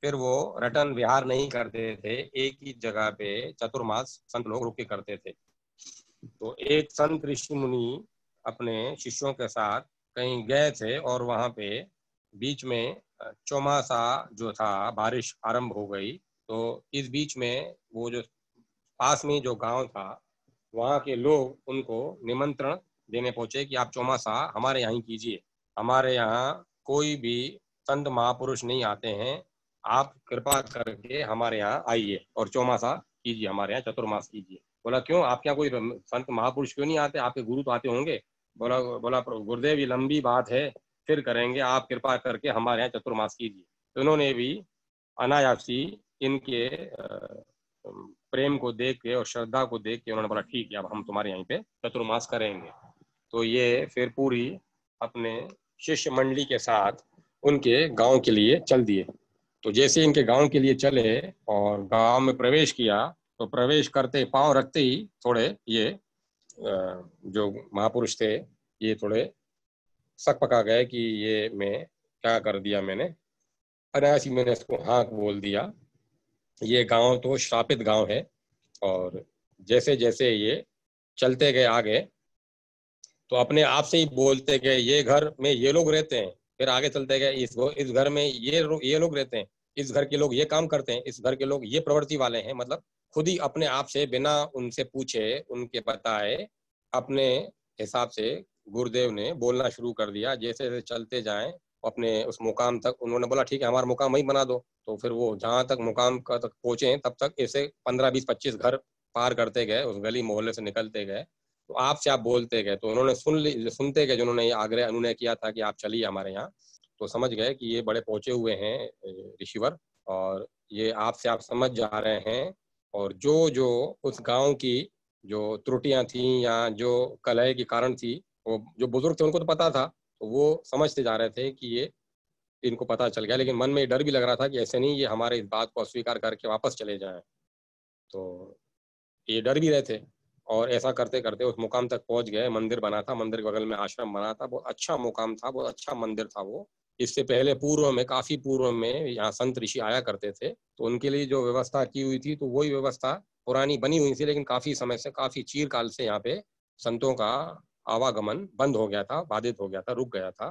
फिर वो रटन विहार नहीं करते थे, एक ही जगह पे चतुर्मास संत लोग रुके करते थे। तो एक संत ऋषि मुनि अपने शिष्यों के साथ कहीं गए थे और वहां पे बीच में चौमासा जो था, बारिश आरंभ हो गई। तो इस बीच में वो जो पास में जो गांव था, वहाँ के लोग उनको निमंत्रण देने पहुंचे कि आप चौमासा हमारे यहाँ ही कीजिए, हमारे यहाँ कोई भी संत महापुरुष नहीं आते हैं, आप कृपा करके हमारे यहाँ आइए और चौमासा कीजिए, हमारे यहाँ चतुर्मास कीजिए। बोला क्यों, आपके यहाँ कोई संत महापुरुष क्यों नहीं आते, आपके गुरु तो आते होंगे। बोला बोला गुरुदेव ये लंबी बात है, फिर करेंगे, आप कृपा करके हमारे यहाँ चतुर्मास कीजिए। तो उन्होंने भी अनायासी इनके प्रेम को देख के और श्रद्धा को देख के उन्होंने बोला ठीक है, अब हम तुम्हारे यहीं पे चतुर्मास करेंगे। तो ये फिर पूरी अपने शिष्य मंडली के साथ उनके गांव के लिए चल दिए। तो जैसे इनके गांव के लिए चले और गांव में प्रवेश किया, तो प्रवेश करते पांव रखते ही थोड़े ये जो महापुरुष थे, ये थोड़े शक पका गए कि ये मैं क्या कर दिया मैंने। अनायासी मैंने इसको हाँ बोल दिया। ये गांव तो श्रापित गांव है। और जैसे जैसे ये चलते गए आगे, तो अपने आप से ही बोलते गए ये घर में ये लोग रहते हैं। फिर आगे चलते गए इस घर में ये लोग रहते हैं, इस घर के लोग ये काम करते हैं, इस घर के लोग ये प्रवृत्ति वाले हैं। मतलब खुद ही अपने आप से बिना उनसे पूछे, उनके बताए, अपने हिसाब से गुरुदेव ने बोलना शुरू कर दिया। जैसे जैसे चलते जाएं अपने उस मुकाम तक, उन्होंने बोला ठीक है हमारा मुकाम वही बना दो। तो फिर वो जहां तक मुकाम का तक पहुंचे, तब तक ऐसे 15-20-25 घर पार करते गए, उस गली मोहल्ले से निकलते गए। तो आपसे आप बोलते गए, तो उन्होंने सुनते गए, जिन्होंने ये आग्रह अनुनय किया था कि आप चलिए हमारे यहाँ, तो समझ गए कि ये बड़े पहुंचे हुए हैं ऋषिवर, और ये आपसे आप समझ जा रहे हैं। और जो जो उस गांव की जो त्रुटियां थी या जो कलह की कारण थी, वो जो बुजुर्ग थे उनको तो पता था, तो वो समझते जा रहे थे कि ये इनको पता चल गया। लेकिन मन में डर भी लग रहा था कि ऐसे नहीं ये हमारे इस बात को अस्वीकार करके वापस चले जाएं। तो ये डर भी रहे थे। और ऐसा करते करते उस मुकाम तक पहुंच गए। मंदिर बना था, मंदिर के बगल में आश्रम बना था, बहुत अच्छा मुकाम था, बहुत अच्छा मंदिर था वो। इससे पहले पूर्व में, काफी पूर्व में यहाँ संत ऋषि आया करते थे, तो उनके लिए जो व्यवस्था की हुई थी, तो वही व्यवस्था पुरानी बनी हुई थी। लेकिन काफी समय से, काफी चीरकाल से यहाँ पे संतों का आवागमन बंद हो गया था, बाधित हो गया था, रुक गया था।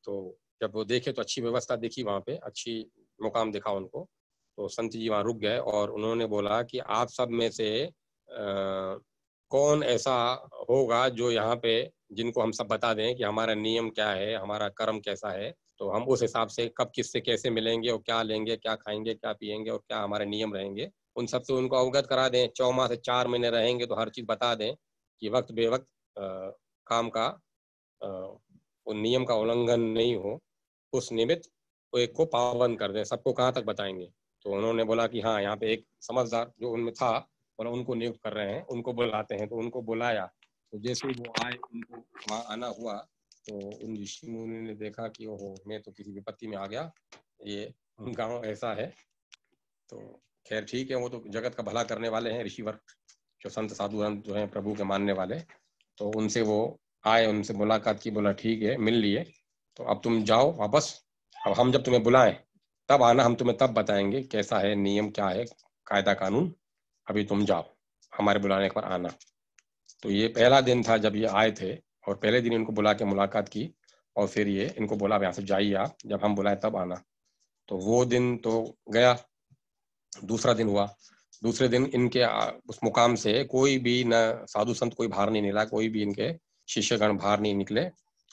तो जब वो देखे तो अच्छी व्यवस्था दिखी वहाँ पे, अच्छी मुकाम दिखा उनको। तो संत जी वहाँ रुक गए और उन्होंने बोला कि आप सब में से कौन ऐसा होगा जो यहाँ पे, जिनको हम सब बता दें कि हमारा नियम क्या है, हमारा कर्म कैसा है, तो हम उस हिसाब से कब किससे कैसे मिलेंगे और क्या लेंगे, क्या खाएंगे, क्या पिएंगे और क्या हमारे नियम रहेंगे, उन सबसे उनको अवगत करा दें। 4 माह से 4 महीने रहेंगे तो हर चीज बता दें कि वक्त बेवक्त काम का उन नियम का उल्लंघन नहीं हो, उस निमित्त को एक को पावन कर दें। सबको कहाँ तक बताएंगे? तो उन्होंने बोला कि हाँ, यहाँ पे एक समझदार जो उनमें था, बोला उनको नियुक्त कर रहे हैं, उनको बुलाते हैं। तो उनको बुलाया। तो जैसे वो आए, उनको वहाँ आना हुआ, तो उन ऋषि मुनि ने देखा कि ओहो, मैं तो किसी विपत्ति में आ गया, ये गांव ऐसा है। तो खैर ठीक है, वो तो जगत का भला करने वाले हैं ऋषिवर, जो संत साधु जो हैं प्रभु के मानने वाले। तो उनसे वो आए, उनसे मुलाकात की, बोला ठीक है मिल लिए, तो अब तुम जाओ वापस, अब हम जब तुम्हें बुलाएं तब आना, हम तुम्हें तब बताएंगे कैसा है नियम, क्या है कायदा कानून, अभी तुम जाओ, हमारे बुलाने पर आना। तो ये पहला दिन था जब ये आए थे, और पहले दिन इनको बुला के मुलाकात की, और फिर ये इनको बोला यहाँ से जाइए आप, जब हम बुलाए तब आना। तो वो दिन तो गया। दूसरा दिन हुआ। दूसरे दिन इनके उस मुकाम से कोई भी न साधु संत कोई बाहर नहीं निकला, कोई भी इनके शिष्यगण बाहर नहीं निकले।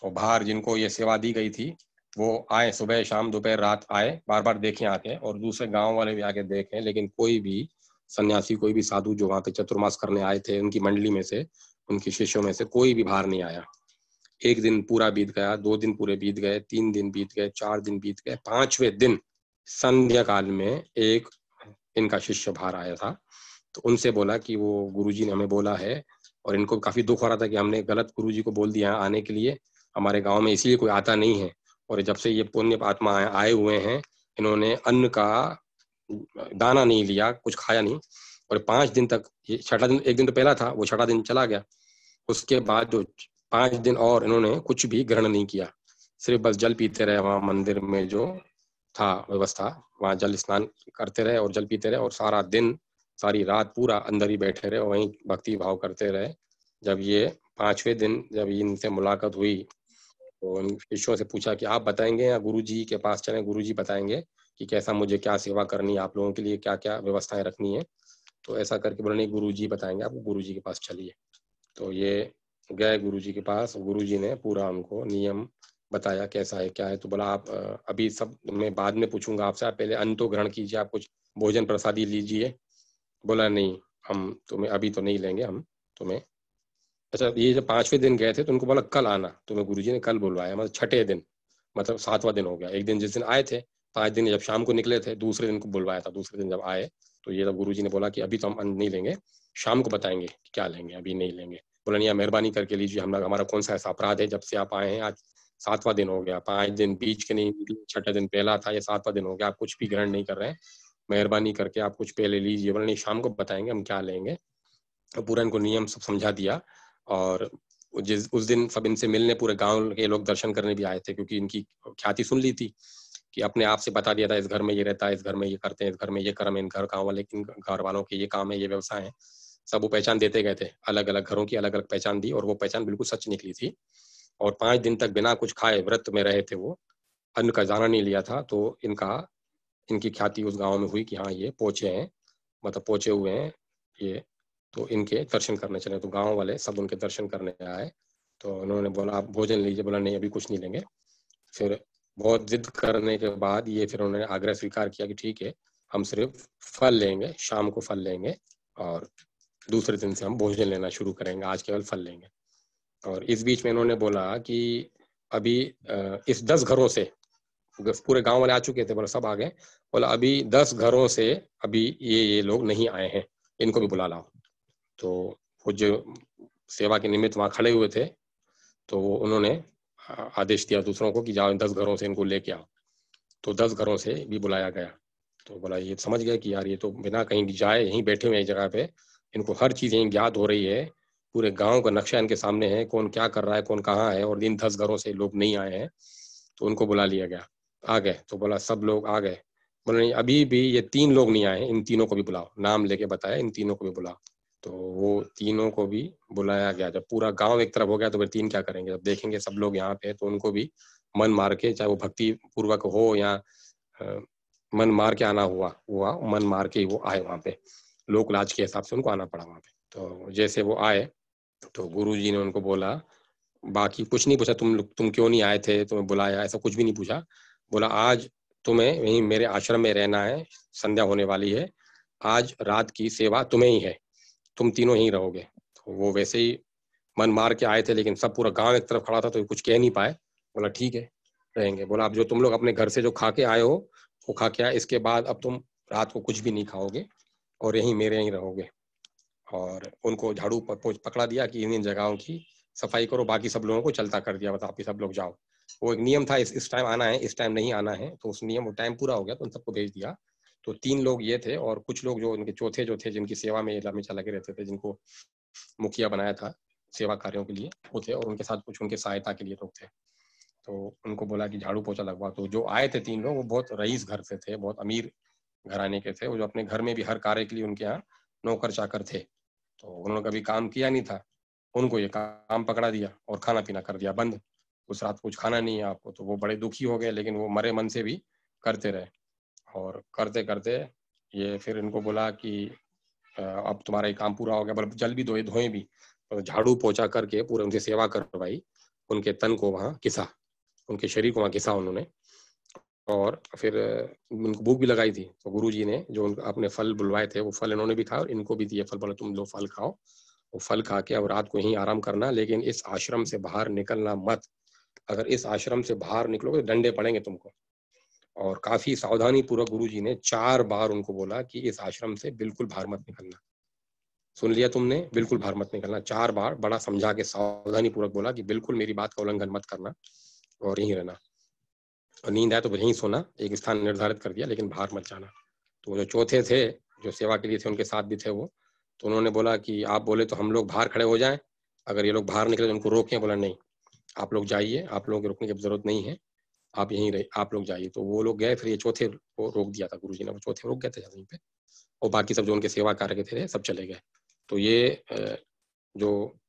और बाहर जिनको ये सेवा दी गई थी वो आए, सुबह शाम दोपहर रात आए, बार बार देखें आके, और दूसरे गांव वाले भी आके देखें, लेकिन कोई भी सन्यासी, कोई भी साधु जो वहां पे चतुर्मास करने आए थे उनकी मंडली में से, उनके शिष्यों में से कोई भी बाहर नहीं आया। एक दिन पूरा बीत गया, 2 दिन पूरे बीत गए, 3 दिन बीत गए, 4 दिन बीत गए। 5वें दिन संध्या काल में एक इनका शिष्य बाहर आया था। तो उनसे बोला कि वो गुरुजी ने हमें बोला है, और इनको काफी दुख हो रहा था कि हमने गलत गुरुजी को बोल दिया आने के लिए, हमारे गांव में इसलिए कोई आता नहीं है। और जब से ये पुण्य आत्मा आए हुए हैं, इन्होंने अन्न का दाना नहीं लिया, कुछ खाया नहीं। और 5 दिन तक, ये 6ठा दिन, एक दिन तो पहला था, वो 6ठा दिन चला गया। उसके बाद जो 5 दिन और इन्होंने कुछ भी ग्रहण नहीं किया, सिर्फ बस जल पीते रहे वहां मंदिर में जो था व्यवस्था, वहाँ जल स्नान करते रहे और जल पीते रहे और सारा दिन सारी रात पूरा अंदर ही बैठे रहे और वहीं भक्ति भाव करते रहे। जब ये 5वें दिन जब इनसे मुलाकात हुई तो उन शिष्यों से पूछा कि आप बताएंगे या गुरुजी के पास चलें, गुरुजी बताएंगे कि कैसा मुझे क्या सेवा करनी है, आप लोगों के लिए क्या क्या व्यवस्थाएं रखनी है। तो ऐसा करके बोले नहीं, गुरुजी बताएंगे, आपको गुरुजी के पास चलिए। तो ये गए गुरुजी के पास, गुरुजी ने पूरा उनको नियम बताया कैसा है क्या है। तो बोला आप अभी सब मैं बाद में पूछूंगा आपसे, आप पहले अन्न तो ग्रहण कीजिए, आप कुछ भोजन प्रसादी लीजिए। बोला नहीं, हम तुम्हें अभी तो नहीं लेंगे, हम तुम्हें। अच्छा, ये जब 5वें दिन गए थे तो उनको बोला कल आना, तुम्हें गुरुजी ने कल बुलवाया, मतलब 6ठे दिन, मतलब 7वां दिन हो गया। एक दिन जिस दिन आए थे 5 दिन जब शाम को निकले थे, दूसरे दिन को बुलवाया था। दूसरे दिन जब आए तो ये जब गुरुजी ने बोला कि अभी तो हम अन्न नहीं लेंगे, शाम को बताएंगे कि क्या लेंगे, अभी नहीं लेंगे। बोला नहीं, मेहरबानी करके लीजिए, हम लोग, हमारा कौन सा ऐसा अपराध है, जब से आप आए हैं आज 7वां दिन हो गया, 5 दिन बीच के नहीं निकले, 6ठे दिन पहला था, ये 7वां दिन हो गया, आप कुछ भी ग्रहण नहीं कर रहे हैं, मेहरबानी करके आप कुछ पहले लीजिए। बोला नहीं, शाम को बताएंगे हम क्या लेंगे। तो पूरा इनको नियम सब समझा दिया। और जिस उस दिन सब इनसे मिलने पूरे गांव के लोग दर्शन करने भी आए थे, क्योंकि इनकी ख्याति सुन ली थी कि अपने आप से बता दिया था, इस घर में ये रहता है, इस घर में ये करते हैं, इस घर में ये कर्म है, इन घर गाँव वाले, इन घर वालों के ये काम है, ये व्यवसाय है। सब वो पहचान देते गए थे, अलग अलग घरों की अलग अलग पहचान दी और वो पहचान बिल्कुल सच निकली थी। और 5 दिन तक बिना कुछ खाए व्रत में रहे थे वो, अन्न का दाना नहीं लिया था। तो इनकी ख्याति उस गांव में हुई कि हाँ ये पोचे हैं, मतलब पोचे हुए हैं ये, तो इनके दर्शन करने चले। तो गांव वाले सब उनके दर्शन करने आए। तो उन्होंने बोला आप भोजन लीजिए, बोला नहीं अभी कुछ नहीं लेंगे। फिर बहुत जिद करने के बाद ये फिर उन्होंने आग्रह स्वीकार किया कि ठीक है, हम सिर्फ फल लेंगे, शाम को फल लेंगे और दूसरे दिन से हम भोजन लेना शुरू करेंगे, आज केवल फल लेंगे। और इस बीच में इन्होंने बोला कि अभी इस 10 घरों से, पूरे गांव वाले आ चुके थे, बोला सब आ गए, बोला अभी 10 घरों से अभी ये लोग नहीं आए हैं, इनको भी बुला लाओ। तो वो जो सेवा के निमित्त वहां खड़े हुए थे, तो उन्होंने आदेश दिया दूसरों को कि जाओ इन 10 घरों से इनको लेके आओ। तो 10 घरों से भी बुलाया गया। तो बोला ये समझ गया कि यार ये तो बिना कहीं जाए यहीं बैठे हुए एक जगह पे, इनको हर चीज यहीं ज्ञात हो रही है, पूरे गांव का नक्शा इनके सामने है, कौन क्या कर रहा है, कौन कहाँ है, और इन 10 घरों से लोग नहीं आए हैं। तो उनको बुला लिया गया, आ गए। तो बोला सब लोग आ गए। बोला नहीं, अभी भी ये 3 लोग नहीं आए हैं, इन तीनों को भी बुलाओ, नाम लेके बताया, इन तीनों को भी बुलाओ। तो वो तीनों को भी बुलाया गया। जब पूरा गांव एक तरफ हो गया तो फिर 3 क्या करेंगे, जब देखेंगे सब लोग यहाँ पे, तो उनको भी मन मार के, चाहे वो भक्ति पूर्वक हो या मन मार के आना हुआ मन मार के ही वो आए वहां पे, लोक लाज के हिसाब से उनको आना पड़ा वहां पे। तो जैसे वो आए तो गुरुजी ने उनको बोला, बाकी कुछ नहीं पूछा, तुम क्यों नहीं आए थे, तुम्हें बुलाया, ऐसा कुछ भी नहीं पूछा। बोला आज तुम्हें यहीं मेरे आश्रम में रहना है, संध्या होने वाली है, आज रात की सेवा तुम्हें ही है, तुम तीनों ही रहोगे। तो वो वैसे ही मन मार के आए थे, लेकिन सब पूरा गांव एक तरफ खड़ा था तो कुछ कह नहीं पाए। बोला ठीक है रहेंगे। बोला अब जो तुम लोग अपने घर से जो खा के आए हो वो खा के आए, इसके बाद अब तुम रात को कुछ भी नहीं खाओगे और यहीं मेरे यहीं रहोगे। और उनको झाड़ू पकड़ा दिया कि इन जगहों की सफाई करो, बाकी सब लोगों को चलता कर दिया, बता आप सब लोग जाओ। वो एक नियम था, इस टाइम आना है, इस टाइम नहीं आना है, तो उस नियम, वो टाइम पूरा हो गया तो उन सबको भेज दिया। तो 3 लोग ये थे और कुछ लोग जो उनके चौथे जो थे, जिनकी सेवा में हमेशा लगे रहते थे, जिनको मुखिया बनाया था सेवा कार्यों के लिए, वो थे। और उनके साथ कुछ उनके सहायता के लिए लोग थे। तो उनको बोला कि झाड़ू पोछा लगवा। तो जो आए थे 3 लोग, वो बहुत रईस घर से थे, बहुत अमीर घराने के थे, वो जो अपने घर में भी हर कार्य के लिए उनके यहाँ नौकर चाकर थे। तो उन्होंने कभी काम किया नहीं था, उनको ये काम पकड़ा दिया और खाना पीना कर दिया बंद। उस रात कुछ खाना नहीं है आपको। तो वो बड़े दुखी हो गए, लेकिन वो मरे मन से भी करते रहे। और करते करते ये फिर इनको बोला कि अब तुम्हारा ये काम पूरा हो गया, बल्कि जल भी धोए भी। तो झाड़ू पोछा करके पूरे उनसे सेवा करवाई, उनके तन को वहाँ घिसा, उनके शरीर को वहाँ घिसा उन्होंने। और फिर उनको भूख भी लगाई थी। तो गुरुजी ने जो अपने फल बुलवाए थे वो फल इन्होंने भी खाया और इनको भी दिए फल, बोले तुम लोग फल खाओ। वो फल खा के अब रात को यहीं आराम करना, लेकिन इस आश्रम से बाहर निकलना मत। अगर इस आश्रम से बाहर निकलोगे तो डंडे पड़ेंगे तुमको। और काफी सावधानी पूर्वक गुरुजी ने 4 बार उनको बोला कि इस आश्रम से बिल्कुल बाहर मत निकलना। सुन लिया तुमने, बिल्कुल बाहर मत निकलना। 4 बार बड़ा समझा के सावधानी पूर्वक बोला कि बिल्कुल मेरी बात का उल्लंघन मत करना और यहीं रहना। और नींद आए तो यहीं सोना, एक स्थान निर्धारित कर दिया, लेकिन बाहर मत जाना। तो जो चौथे थे, जो सेवा के लिए थे, उनके साथ भी थे वो, तो उन्होंने बोला कि आप बोले तो हम लोग बाहर खड़े हो जाएं, अगर ये लोग बाहर निकले तो उनको रोकें। बोला नहीं, आप लोग जाइए, आप लोगों के रुकने की जरूरत नहीं है। आप यहीं रहे, आप लोग जाइए। तो वो लोग गए, फिर ये चौथे को रोक दिया था गुरुजी ने, वो चौथे रोक गए थे वहीं पे, और बाकी सब जो उनके सेवा कार्य थे सब चले गए। तो ये जो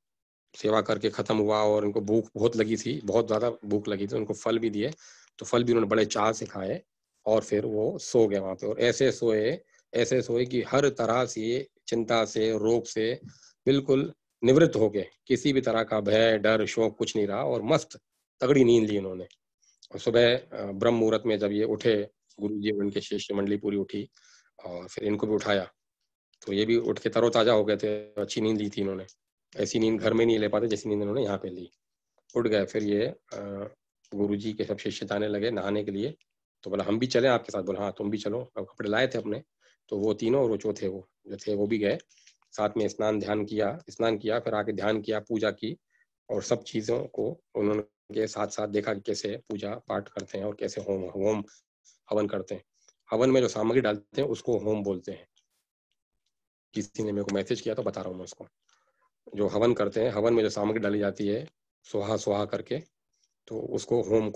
सेवा करके खत्म हुआ, और इनको भूख बहुत लगी थी, बहुत ज्यादा भूख लगी थी, उनको फल भी दिए, तो फल भी उन्होंने बड़े चाव से खाए, और फिर वो सो गए वहां पे। और ऐसे सोए कि हर तरह से चिंता से, रोग से बिल्कुल निवृत्त हो गए, किसी भी तरह का भय, डर, शोक कुछ नहीं रहा, और मस्त तगड़ी नींद ली इन्होंने। और सुबह ब्रह्म मुहूर्त में जब ये उठे, गुरु जी उनके शिष्य मंडली पूरी उठी, और फिर इनको भी उठाया, तो ये भी उठ के तरोताजा हो गए थे, अच्छी नींद ली थी इन्होंने। ऐसी नींद घर में नहीं ले पाते जैसी नींद इन्होंने यहाँ पे ली। उठ गए, फिर ये गुरु जी के सब शिष्य जाने लगे नहाने के लिए। तो बोला हम भी चले आपके साथ, बोला हाँ तुम भी चलो। अब कपड़े लाए थे अपने, तो वो तीनों और वो चौथे वो जो थे वो भी गए साथ में। स्नान किया, फिर आके ध्यान किया, पूजा की, और सब चीजों को उन्होंने के साथ साथ देखा कि कैसे पूजा पाठ करते हैं और कैसे होम हवन करते हैं। हवन में जो सामग्री डालते हैं उसको होम बोलते हैं। किसी ने मेरे को मैसेज किया तो बता रहा हूँ मैं उसको। जो हवन करते हैं, हवन में जो सामग्री डाली जाती है सुहा सुहा करके, तो उसको होम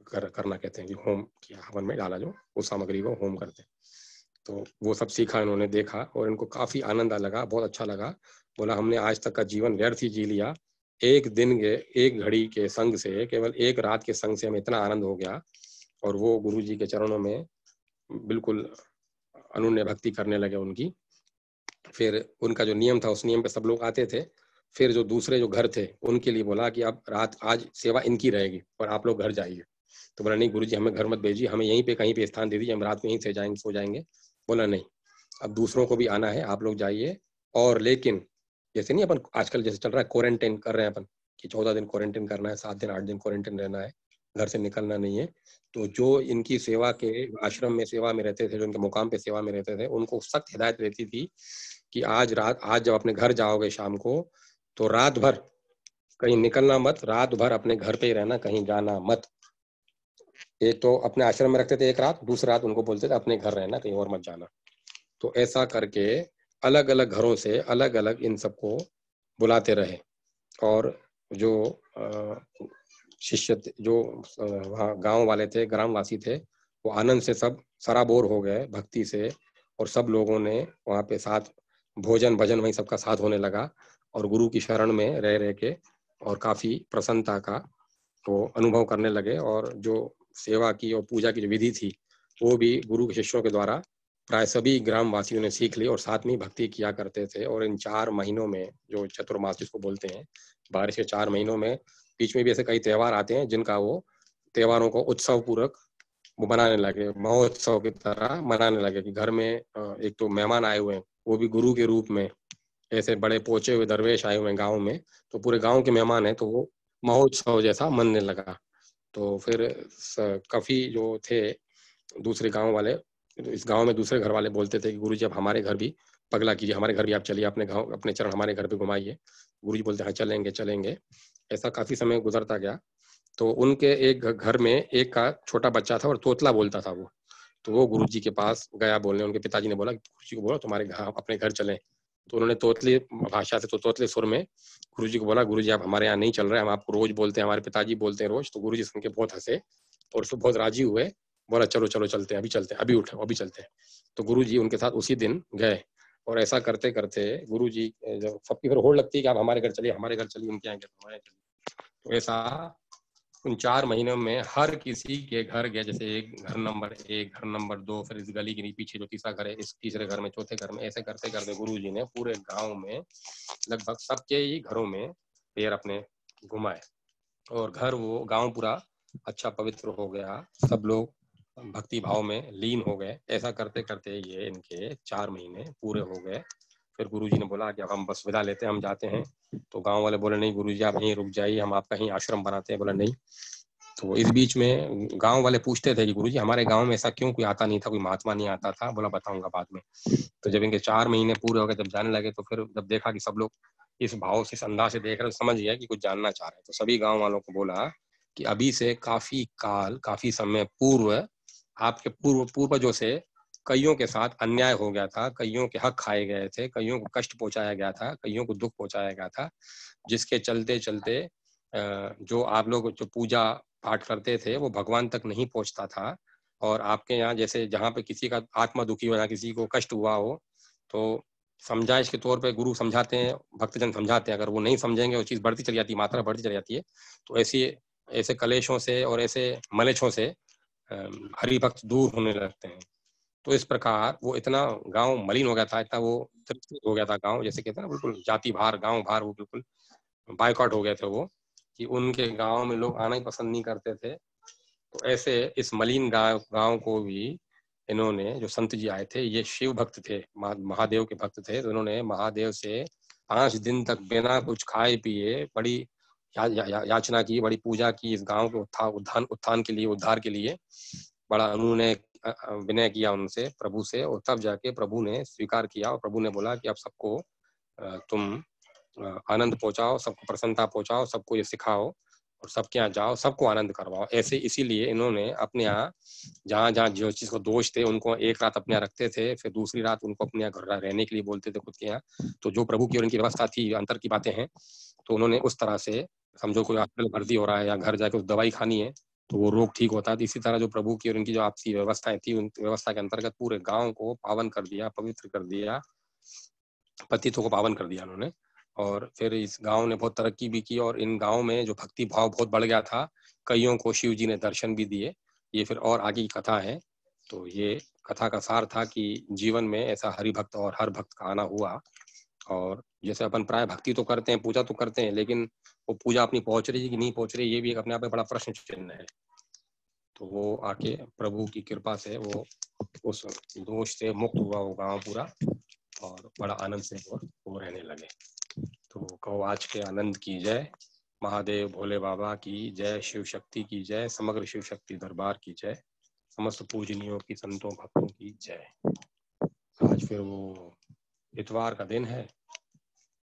करना कहते हैं कि होम किया, हवन में डाला जो उस सामग्री को होम करते हैं। तो वो सब सीखा इन्होंने, देखा, और इनको काफी आनंद लगा, बहुत अच्छा लगा। बोला हमने आज तक का जीवन व्यर्थ ही जी लिया, एक दिन के एक घड़ी के संग से, केवल एक रात के संग से हमें इतना आनंद हो गया। और वो गुरु जी के चरणों में बिल्कुल अनन्य भक्ति करने लगे उनकी। फिर उनका जो नियम था उस नियम पे सब लोग आते थे। फिर जो दूसरे जो घर थे उनके लिए बोला कि अब रात आज सेवा इनकी रहेगी और आप लोग घर जाइए। तो बोला नहीं गुरुजी हमें घर मत भेजिए, हमें यहीं पे कहीं पे स्थान दे दीजिए, हम रात में यहीं सो जाएंगे। बोला नहीं, अब दूसरों को भी आना है, आप लोग जाइए। और लेकिन जैसे नहीं अपन आजकल जैसे चल रहा है क्वारंटाइन कर रहे हैं अपन, कि 14 दिन क्वारंटाइन करना है, 7 दिन 8 दिन क्वारंटाइन रहना है, घर से निकलना नहीं है। तो जो इनकी सेवा के आश्रम में सेवा में रहते थे, जो इनके मुकाम पे सेवा में रहते थे, उनको सख्त हिदायत रहती थी कि आज जब अपने घर जाओगे शाम को, तो रात भर कहीं निकलना मत, रात भर अपने घर पे ही रहना, कहीं जाना मत। एक तो अपने आश्रम में रखते थे एक रात, दूसरी रात उनको बोलते थे अपने घर रहना, कहीं और मत जाना। तो ऐसा करके अलग अलग घरों से अलग अलग इन सबको बुलाते रहे। और जो शिष्य जो वहाँ गांव वाले थे, ग्रामवासी थे, वो आनंद से सब सराबोर हो गए भक्ति से। और सब लोगों ने वहाँ पे साथ भोजन भजन वहीं सबका साथ होने लगा, और गुरु की शरण में रह रह के और काफी प्रसन्नता का वो अनुभव करने लगे। और जो सेवा की और पूजा की जो विधि थी वो भी गुरु के शिष्यों के द्वारा प्राय सभी ग्रामवासियों ने सीख ली और साथ में भक्ति किया करते थे। और इन 4 महीनों में, जो चतुर्मास जिसको बोलते हैं, बारिश के 4 महीनों में, बीच में भी ऐसे कई त्योहार आते हैं जिनका वो त्योहारों को उत्सव पूर्वक वो बनाने लगे, महोत्सव की तरह मनाने लगे। कि घर में एक तो मेहमान आए हुए हैं, वो भी गुरु के रूप में, ऐसे बड़े पहुंचे हुए दरवेश आए हुए हैं गाँव में, तो पूरे गाँव के मेहमान हैं, तो वो महोत्सव जैसा मनने लगा। तो फिर काफी जो थे दूसरे गांव वाले, तो इस गांव में दूसरे घर वाले बोलते थे कि गुरुजी अब हमारे घर भी पगला कीजिए, हमारे घर भी आप चलिए, अपने गांव अपने चरण हमारे घर पे घुमाइए। गुरुजी बोलते हाँ चलेंगे चलेंगे। ऐसा काफी समय गुजरता गया। तो उनके एक घर में एक का छोटा बच्चा था और तोतला बोलता था वो। तो वो गुरुजी के पास गया बोलने, उनके पिताजी ने बोला गुरुजी को बोलो तुम्हारे घर अपने घर चलें। तो उन्होंने तोतली भाषा से, तो तोतले सुर में गुरुजी को बोला गुरुजी आप हमारे यहाँ नहीं चल रहे, हम आपको रोज बोलते हैं, हमारे पिताजी बोलते हैं रोज। तो गुरुजी सुन के बहुत हंसे और उसको बहुत राजी हुए। बोला चलो चलो चलते हैं, अभी चलते हैं, अभी उठो अभी चलते हैं। तो गुरुजी उनके साथ उसी दिन गए। और ऐसा करते करते गुरुजी जब सबकी फिर होड़ लगती है कि आप हमारे घर चलिए, हमारे घर चलिए, उनके यहाँ हमारे चलिए। तो ऐसा उन 4 महीनों में हर किसी के घर गए, जैसे एक घर नंबर 1, घर नंबर 2, फिर इस गली के पीछे जो तीसरा घर है, इस तीसरे घर में, चौथे घर में, ऐसे करते करते गुरुजी ने पूरे गांव में लगभग सबके ही घरों में पैर अपने घुमाए। और घर वो गांव पूरा अच्छा पवित्र हो गया, सब लोग भक्ति भाव में लीन हो गए। ऐसा करते करते ये इनके 4 महीने पूरे हो गए। फिर गुरुजी ने बोला कि अब हम बस विदा लेते हैं, हम जाते हैं। तो गांव वाले बोले नहीं गुरुजी आप यहीं रुक जाइए, हम आपका यहीं आश्रम बनाते हैं। बोला नहीं। तो इस बीच में गांव वाले पूछते थे कि गुरुजी हमारे गांव में ऐसा क्यों कोई आता नहीं था, कोई महात्मा नहीं आता था। बोला बताऊंगा बाद में। तो जब इनके 4 महीने पूरे हो गए, जब जाने लगे, तो फिर जब देखा कि सब लोग इस भाव से, इस अंदाज से देख रहे, तो समझ गया कि कुछ जानना चाह रहे हैं। तो सभी गांव वालों को बोला कि अभी से काफी समय पूर्व आपके पूर्वजों से कईयों के साथ अन्याय हो गया था, कईयों के हक खाए गए थे, कईयों को कष्ट पहुंचाया गया था, कईयों को दुख पहुंचाया गया था, जिसके चलते चलते जो आप लोग जो पूजा पाठ करते थे वो भगवान तक नहीं पहुंचता था। और आपके यहाँ जैसे जहाँ पे किसी का आत्मा दुखी हो या किसी को कष्ट हुआ हो तो समझाइश के तौर पे गुरु समझाते हैं, भक्तजन समझाते हैं, अगर वो नहीं समझेंगे वो चीज़ बढ़ती चली जाती है, मात्रा बढ़ती चली जाती है। तो ऐसे कलेशों से और ऐसे मलेच्छों से हरि भक्त दूर होने लगते हैं। तो इस प्रकार वो इतना गांव मलिन हो गया था, इतना वो तृप्त हो गया था गांव, जैसे कहते हैं ना बिल्कुल जाति भार, गांव भार, वो बिल्कुल बायकॉट हो गए थे वो, कि उनके गांव में लोग आना ही पसंद नहीं करते थे। तो ऐसे इस मलिन गांव को भी इन्होंने, जो संत जी आए थे, ये शिव भक्त थे, महादेव के भक्त थे, तो इन्होंने महादेव से 5 दिन तक बिना कुछ खाए पिए बड़ी याचना की, बड़ी पूजा की इस गांव के उत्थान के लिए, उद्धार के लिए। बड़ा उन्होंने विनय किया उनसे, प्रभु से, और तब जाके प्रभु ने स्वीकार किया और प्रभु ने बोला कि अब सबको तुम आनंद पहुंचाओ, सबको प्रसन्नता पहुंचाओ, सबको ये सिखाओ और सबके यहाँ जाओ, सबको आनंद करवाओ। ऐसे इसीलिए इन्होंने अपने यहाँ जहाँ जहाँ जो चीज को दोष थे उनको एक रात अपने यहाँ रखते थे, फिर दूसरी रात उनको अपने यहाँ घर रहने के लिए बोलते थे खुद के यहाँ। तो जो प्रभु की और इनकी व्यवस्था थी, अंतर की बातें हैं, तो उन्होंने उस तरह से, समझो कोई हॉस्पिटल भर्ती हो रहा है या घर जाके उस दवाई खानी है तो वो रोग ठीक होता है, तो इसी तरह जो प्रभु की और इनकी जो आपसी व्यवस्थाएं थी, उन व्यवस्था के अंतर्गत पूरे गांव को पावन कर दिया, पवित्र कर दिया, पतितों को पावन कर दिया उन्होंने। और फिर इस गांव ने बहुत तरक्की भी की और इन गांव में जो भक्ति भाव बहुत बढ़ गया था, कईयों को शिव जी ने दर्शन भी दिए। ये फिर और आगे की कथा है। तो ये कथा का सार था कि जीवन में ऐसा हरि भक्त और हर भक्त का आना हुआ। और जैसे अपन प्राय भक्ति तो करते हैं, पूजा तो करते हैं, लेकिन वो पूजा अपनी पहुंच रही है कि नहीं पहुंच रही, ये भी एक अपने आप में बड़ा प्रश्न चिन्ह है। तो वो आके प्रभु की कृपा से वो उस दोष से मुक्त हुआ वो गांव पूरा, और बड़ा आनंद से वो रहने लगे। तो कहो आज के आनंद की जय, महादेव भोले बाबा की जय, शिव शक्ति की जय, समग्र शिव शक्ति दरबार की जय, समस्त पूजनियों की, संतों भक्तों की जय। आज फिर वो इतवार का दिन है।